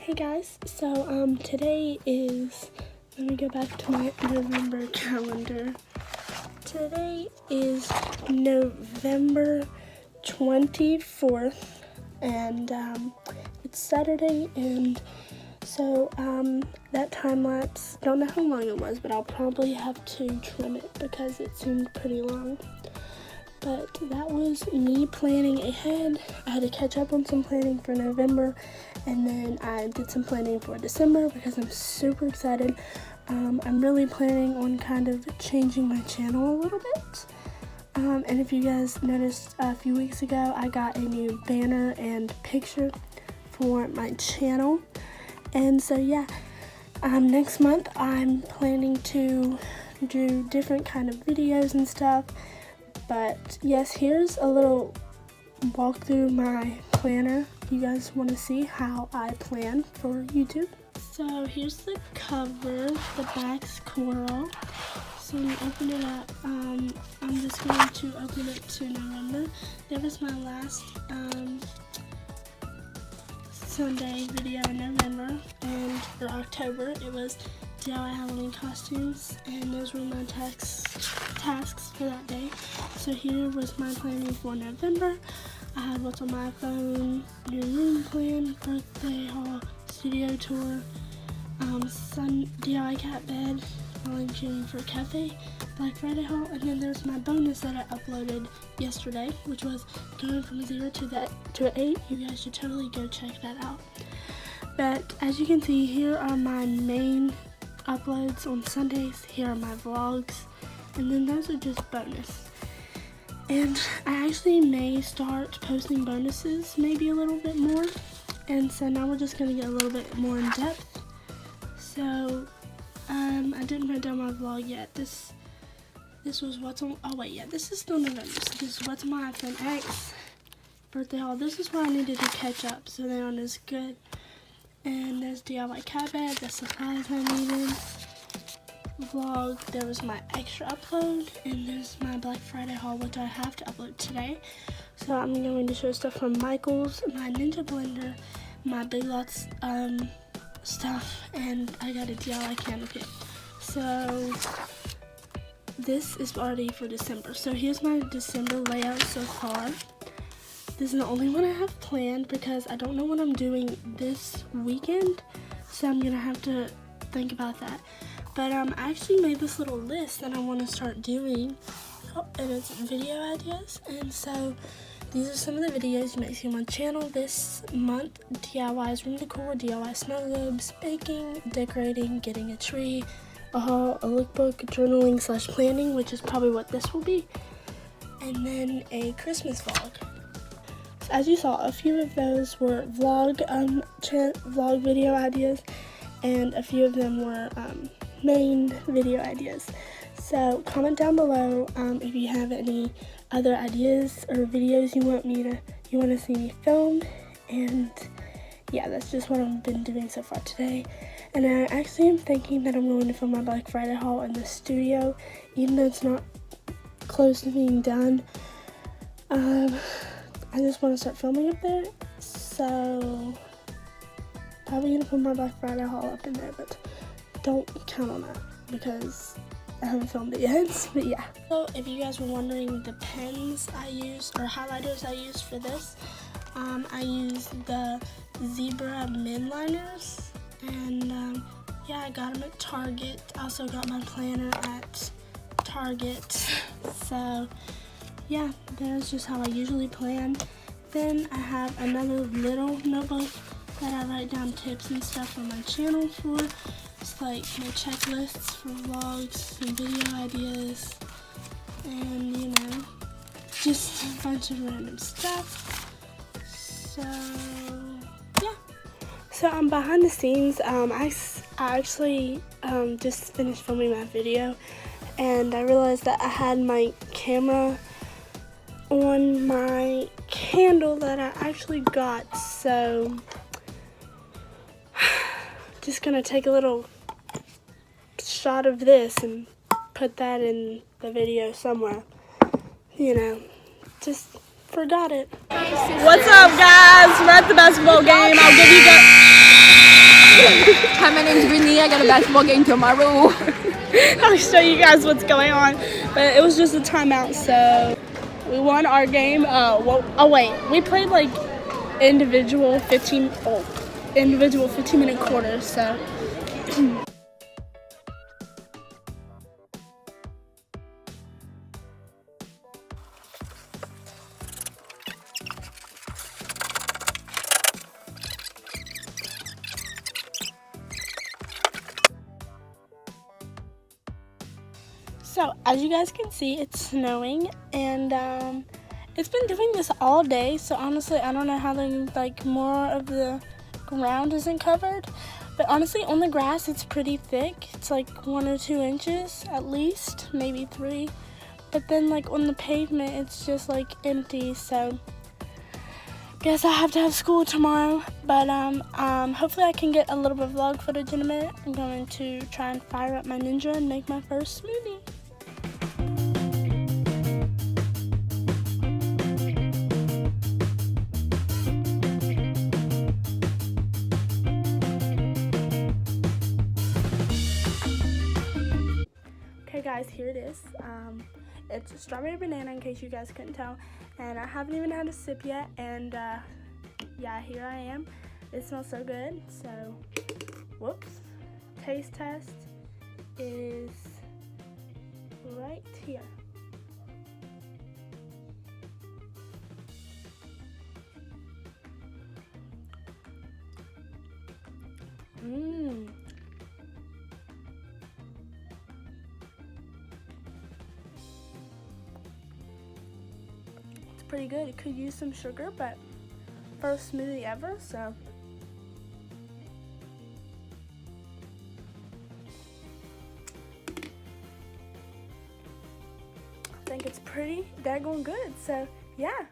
Hey guys, so today is, let me go back to my November calendar. Today is November 24th, and it's Saturday, and so that time lapse, don't know how long it was, but I'll probably have to trim it because it seemed pretty long. But that was me planning ahead. I had to catch up on some planning for November, and then I did some planning for December because I'm super excited. I'm really planning on kind of changing my channel a little bit. And if you guys noticed a few weeks ago, I got a new banner and picture for my channel. And so yeah, next month I'm planning to do different kind of videos and stuff. But yes, here's a little walk through my planner. You guys want to see how I plan for YouTube? So here's the cover. The back's coral. So when you open it up, I'm just going to open it to November. That was my last Sunday video in November, and for October it was DIY Halloween costumes, and those were my tasks for that day. So here was my planning for November. I had what's on my phone, new room plan, birthday haul, studio tour, DIY cat bed, volunteering for cafe, Black Friday haul, and then there's my bonus that I uploaded yesterday, which was going from a 0 to an 8. You guys should totally go check that out. But as you can see, here are my main uploads on Sundays. Here are my vlogs, and then those are just bonus. And I actually may start posting bonuses maybe a little bit more, and so now we're just going to get a little bit more in depth. So I didn't write down my vlog yet. This was what's on, oh wait, yeah, this is still November. So this is what's on my iPhone X, birthday haul. This is where I needed to catch up, so they aren't as good. And there's DIY cat bed, the supplies I needed, vlog, there was my extra upload, and there's my Black Friday haul, which I have to upload today. So I'm going to show stuff from Michael's, my Ninja blender, my Big Lots stuff, and I got a DIY candle kit. So this is already for December. So here's my December layout so far. This is the only one I have planned because I don't know what I'm doing this weekend, so I'm gonna have to think about that. But I actually made this little list that I want to start doing, and it's video ideas. And so these are some of the videos you might see on my channel this month: DIYs, room decor, DIY snow globes, baking, decorating, getting a tree, a haul, a lookbook, journaling / planning, which is probably what this will be, and then a Christmas vlog. As you saw, a few of those were vlog video ideas, and a few of them were main video ideas. So comment down below if you have any other ideas or videos you want to see me film. And yeah, that's just what I've been doing so far today. And I actually am thinking that I'm going to film my Black Friday haul in the studio, even though it's not close to being done. I just want to start filming up there, so probably going to put my Black Friday haul up in there, but don't count on that because I haven't filmed it yet, but yeah. So if you guys were wondering the pens I used, or highlighters I used for this, I used the Zebra Min Liners, and yeah, I got them at Target. I also got my planner at Target, so yeah, that's just how I usually plan. Then I have another little notebook that I write down tips and stuff on my channel for. It's like my checklists for vlogs and video ideas, and you know, just a bunch of random stuff. So yeah. So I'm behind the scenes. I actually just finished filming my video, and I realized that I had my camera on my candle that I actually got, so just gonna take a little shot of this and put that in the video somewhere, you know, just forgot it. What's up guys, we're at the basketball game. I'll give you guys Hi, my name's Brittany. I got a basketball game tomorrow. I'll show you guys what's going on. But it was just a timeout, so we won our game. We played like individual 15-minute quarters, so. So, as you guys can see, it's snowing, and it's been doing this all day, so honestly, I don't know how more of the ground isn't covered, but honestly, on the grass, it's pretty thick. It's like 1 or 2 inches, at least, maybe 3, but then, on the pavement, it's just, empty, so guess I have to have school tomorrow, but hopefully I can get a little bit of vlog footage in a minute. I'm going to try and fire up my Ninja and make my first smoothie. Okay guys, here it is. It's a strawberry banana, in case you guys couldn't tell, and I haven't even had a sip yet, and yeah, here I am. It smells so good. So whoops, taste test is right here. Pretty good. It could use some sugar, but first smoothie ever, so I think it's pretty daggone good. So yeah.